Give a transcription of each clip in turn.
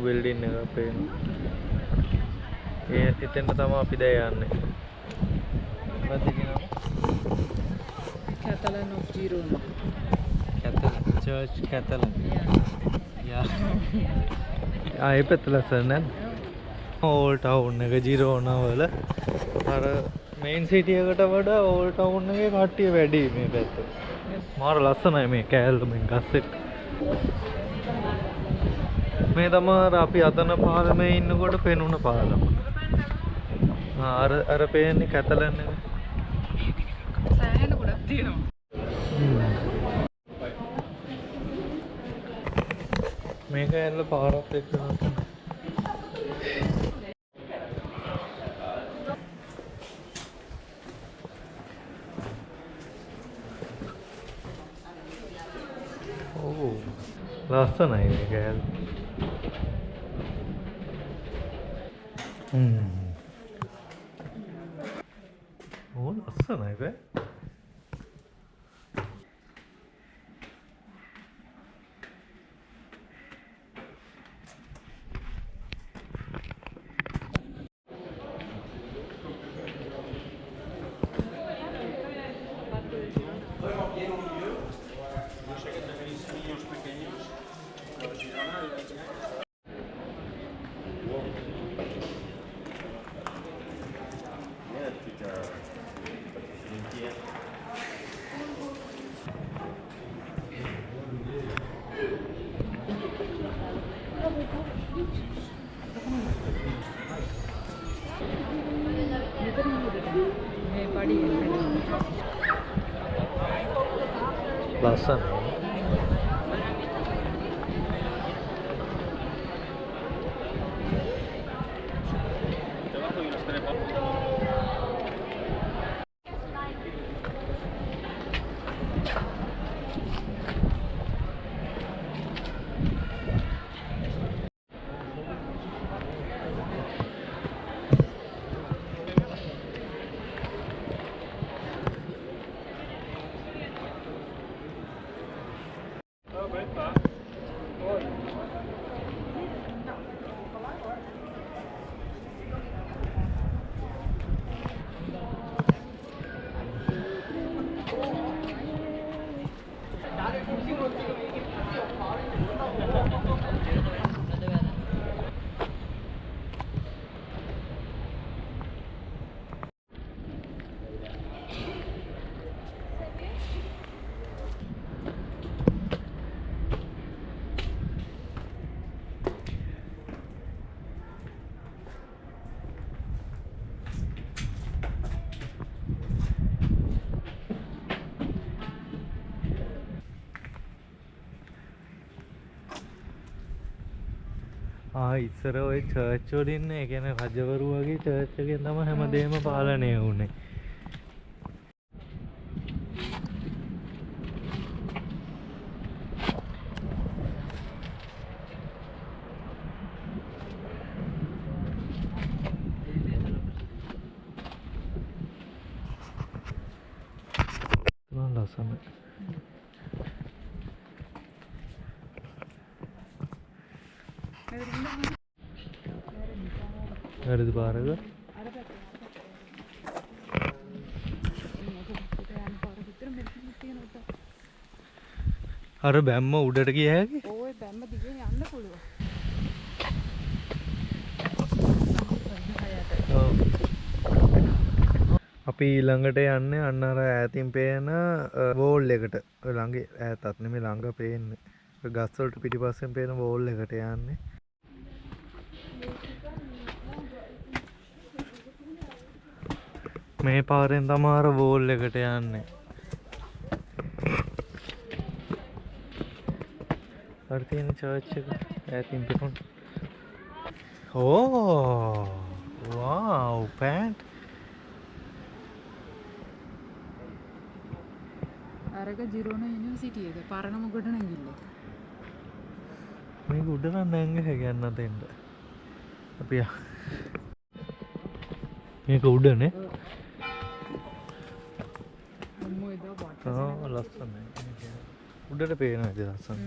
Building එකක් පේනවා. එතෙන්ට තමයි අපි දැන් යන්නේ. මොකද්ද කියනවා? Catalan of Girona. Catalan Church Catalan. Yeah. ඒ පැත්ත ලස්සන නේද? ඕල්ඩ් ටවුන් එක ජිරෝනා වල අර මේන් සිටි එකට වඩා ඕල්ඩ් ටවුන් එකේ කට්ටිය වැඩි මේ පැත්තේ. මාර ලස්සනයි මේ කෑල්ල මෙන් ගස් එක. මේ තමයි අපි අතන පාලමේ ඉන්නකොට පෙනුන පාලම. අර පේන්නේ කැතලන් එක. සෑහෙන ගොඩක් තියෙනවා. මේක ඇල්ල පාරක් එක්ක නතර. ඕ ලස්සනයි මේක ඇල්ල. ඕ ලස්සනයි බෑ. මේ පඩිය ලස්සන. ඉස්සර ඔය චර්ච් වලින් ඒ කියන්නේ රජවරු වගේ චර්ච් එකෙන් තමයි හැමදේම පාලනය වුනේ. ලස්සනයි. හරිද පාරක? අර බැම්ම උඩට ගිය හැකි? ඕයි බැම්ම දිගේ යන්න පුළුවන්. අපි ඊළඟට යන්නේ අන්න අර ඈතින් පේන වෝල් එකට. ළඟ ඈතත් නෙමෙයි ළඟ පේන්නේ. ගස් වලට පිටිපස්සෙන් පේන වෝල් එකට යන්නේ. මේ පාරෙන් තමයි අර වෝල් එකට යන්නේ. අර තියෙන චර්ච් එක ඈතින් පේන. ඕ වව් පෑන්ට්. අරක ජිරෝනා යුනිවර්සිටි එක පරණම ගොඩනැගිල්ල එක. මේක උඩ නම් නැංග හැගන්න දෙන්න. අපි මේක උඩනේ. ලස්සනයි. උඩට පේනවා ඉතින් ලස්සන.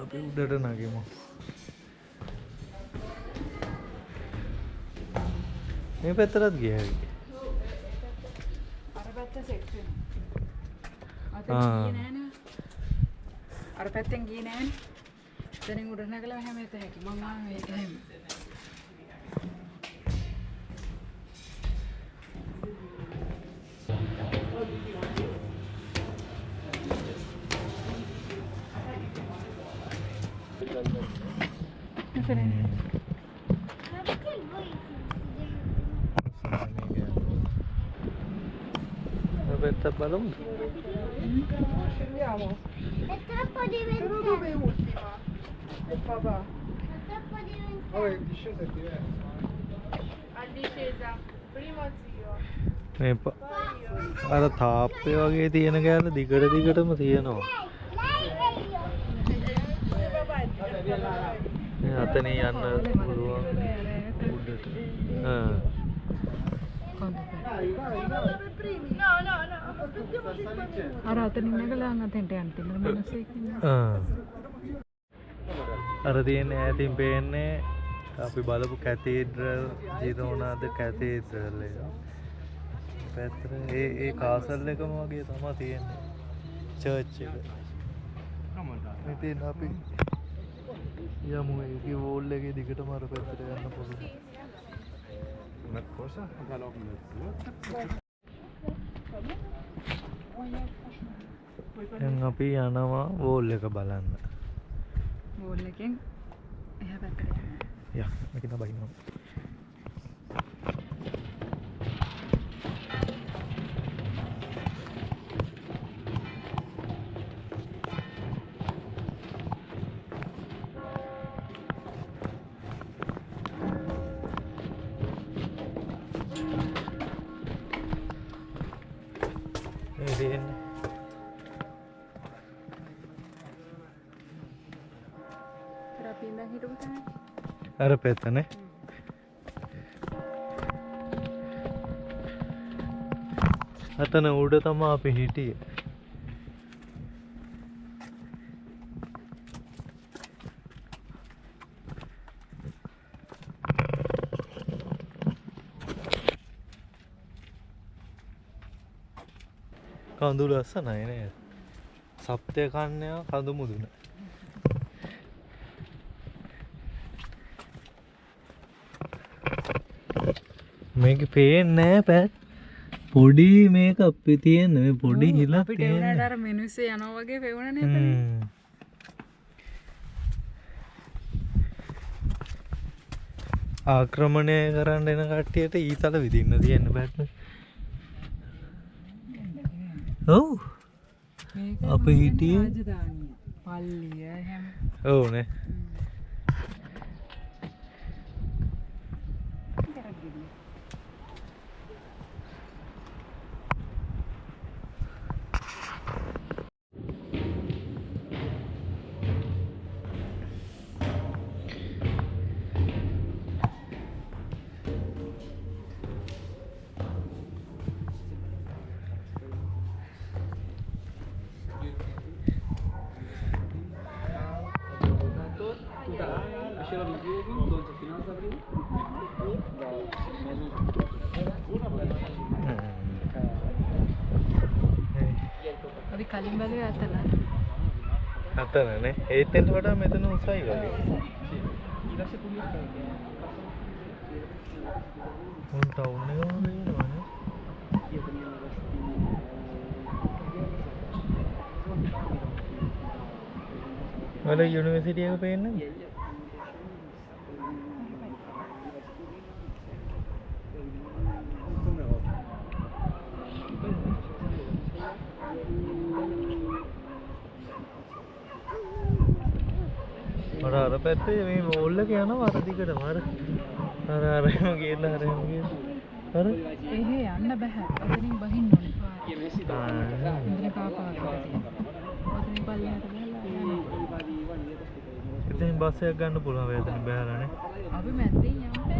අපි උඩට නගිමු. මේ පැත්තටත් ගියා. අර පැත්ත සෙට් වෙනවා. අතන ගියේ නෑනේ. අර පැත්තෙන් ගියේ නෑනේ. දැන් උඩ නැගලා මෙහෙම එත හැකි. මම ආවේ මේක එහෙම. Balloon. Scendiamo. È troppo diventato. E papà. È troppo diventato. Oh, in discesa è diverso. A discesa, primo zio, මේ අර තාප්පේ වගේ තියෙන කෑල්ල දිගටම තියෙනවා. අතන යන්න පුළුවන් උඩට. no, no, no, අර අතනින් නැගලා අතෙන්ට යන්න තියෙන මිනිස්සෙක් ඉන්නවා. අර තියෙන ඈතින් පේන්නේ අපි බලපු කැතීඩ්‍රල් ජිරෝනාද කැතීඩ්‍රල් එක. පැත්තට ඒ කාසල් එකම වගේ තමයි තියෙන්නේ. චර්ච් එක. මෙතන අපි යමු ඒකේ වෝල් එකේ දිගටම අර පැත්තට යන්න පුළුවන්. Una cosa, allora දැන් අපි යනවා වෝල් එක බලන්න. වෝල් එකෙන් එහා පැත්තට යන්න. යා මේක තමයි බහිනවා. අර පැත්තනේ අතන උඩ තමයි අපි හිටියේ. කඳු ලස්සනයි නේද? සප්තය කන්නේ කඳු මුදුන. මේක පේන්නේ නැහැ පැත්. පොඩි මේක අපි තියෙන මේ පොඩි හිලක් අපිට ඒ වුණාට අර මිනිස්සු යනවා වගේ පෙවුණනේ එතන. ආක්‍රමණය කරන්න එන කට්ටියට ඊතල විදින්න තියෙන බෑට්නේ. ඔව්. මේක අපි හිටියේ රාජධානිය. පල්ලිය එහෙම. ඔව් නේ. අපි කලින් බැලුවේ අතන. අතනනේ. ඒතෙන්ට වඩා මෙතන උසයි වගේ. උන් ටවුන් එකම වෙනවනේ. වල යුනිවර්සිටි එක පේන්නේ නැද්ද? අර පැත්තේ මේ වෝල් එක යනවා අර දිගටම අර එහෙම ගියලා අර එහෙම ගියලා අර එහෙ යන්න බෑ. ඔතනින් බහින්න ඕනේ පාර. ඉන්ද්‍ර කාපාරකට තියෙනවා. ඔතනින් පල්ලෙහාට ගහලා යන්න. ඉතින් බස් එකක් ගන්න පුළුවන් වේදෙන බෑලානේ. අපි මැද්දෙන් යන්න.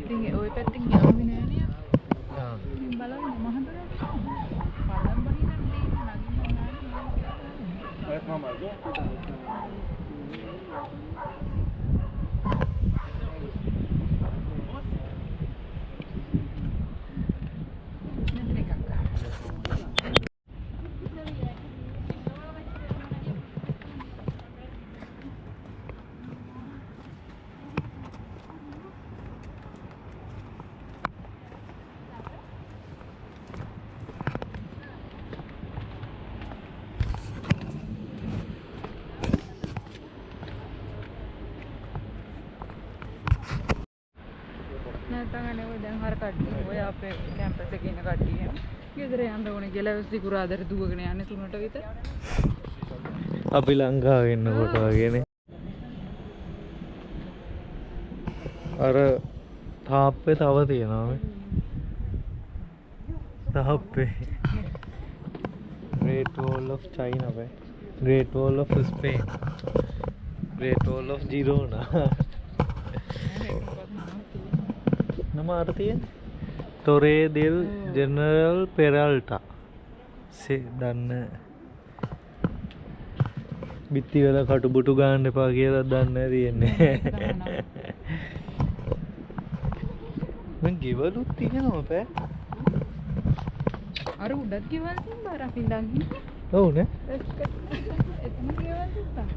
ඉතින් ওই පැත්තෙන් යන්නේ නෑනේ. ආ. ඉතින් බලන්න මහදුරට. පල්ලම් බහින්න දෙන්න නගින්න නෑ. කට්ටිය ඔය අපේ කැම්පස් එකේ ඉන්න කට්ටිය ගෙදර යන්න ඕනේ කියලා සිකුරාදට දුවගෙන යන්නේ 3ට විතර. අපි ලංකාවේ ඉන්නකොට වගේනේ. අර තාප්පේ තව තියෙනවා මේ. තාප්පේ. Great Wall of China bye. Great Wall of Spain. Great Wall of Girona. නම අර තියෙන්නේ Torre del General Peralta. දන්න බිත්ති වල කටුබුටු ගන්න එපා කියලා දන්නේ තියෙන්නේ. මං ගෙවලුත් තියෙනවා පෑ. අර උඩත් ගෙවල් තිබ්බා අර අපි ඉඳන් ඉන්නේ. ඔව් නේ. එතන ගෙවල් තිබ්බා.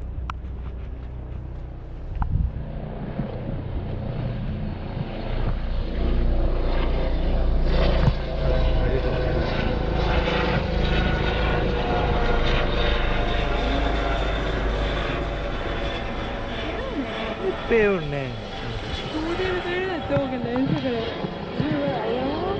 පේන්නේ උදේ විතර තෝක ලෙන්ස් කරේ. අයියෝ.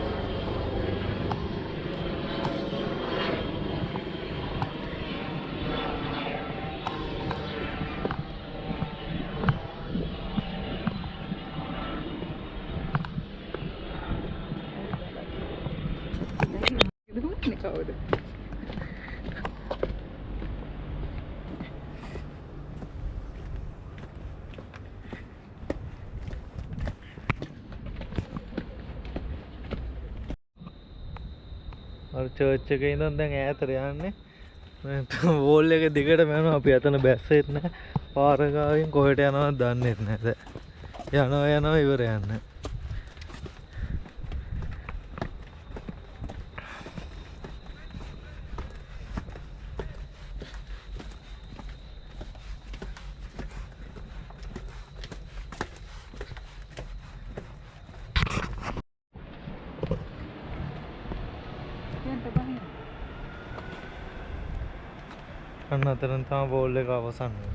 දුන්නේ කවුද? අර චර්ච් එකේ ඉඳන් දැන් ඈතට යන්නේ. වෝල් එක දිගටම යනවා. අපි අතන බැස්සෙත් නැහැ. පාර ගාවින් කොහෙට යනවද දන්නෙත් නැහැ. යනවා ඉවර යන්න. අන්න අතරෙන් තමයි බෝල් එක අවසන් වෙන්නේ.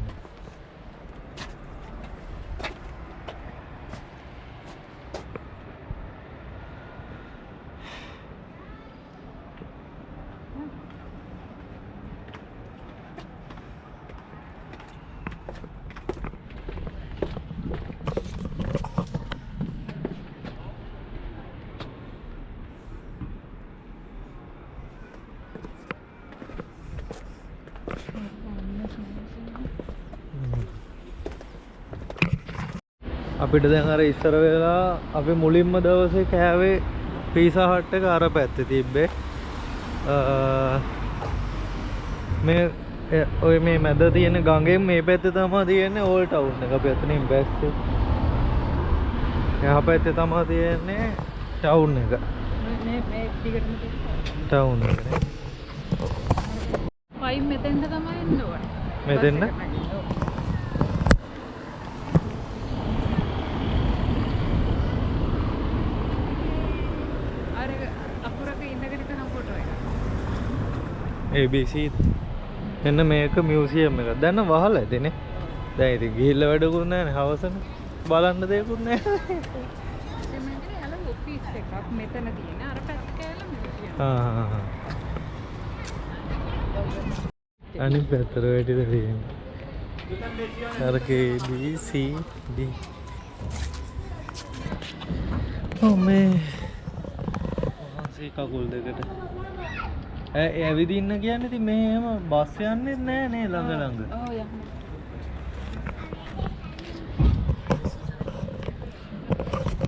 අපිට දැන් අර ඉස්සර වෙලා අපි මුලින්ම දවසේ කෑවේ පීසා හට් එක අර පැත්තේ තිබ්බේ. මේ ඔය මේ මැද තියෙන ගඟෙන් මේ පැත්තේ තමයි තියෙන්නේ ඕල්ඩ් ටවුන් එක. අපි අතනින් බැස්සේ. එහා පැත්තේ තමයි තියෙන්නේ ටවුන් එක. මේ ටිකටම ටවුන් එක නේ. පයින් මෙතෙන්ද තමයි එන්න ඕනේ. මෙතෙන්ද? ABC එන්න මේක මියුසියම් එකක්. දැන් වහලා ඇතිනේ. දැන් ඉතින් ගිහිල්ලා වැඩකුත් නැහැ නේ. හවසනේ බලන්න දෙයක්වත් නැහැ. එමෙන්නේ අර ඔෆිස් එකක් මෙතන තියෙන අර පැත්ත කෑල්ල මියුසියම්. අනිත් පැත්තට වැටිලා තියෙන්නේ. අර KBCD. ඔව් මේ කකුල් දෙකට ඇවිදින්න කියන්නේ ඉතින් මෙහෙම බස් යන්නේ නැහැ නේ ළඟ ළඟ. ඔව් යන්න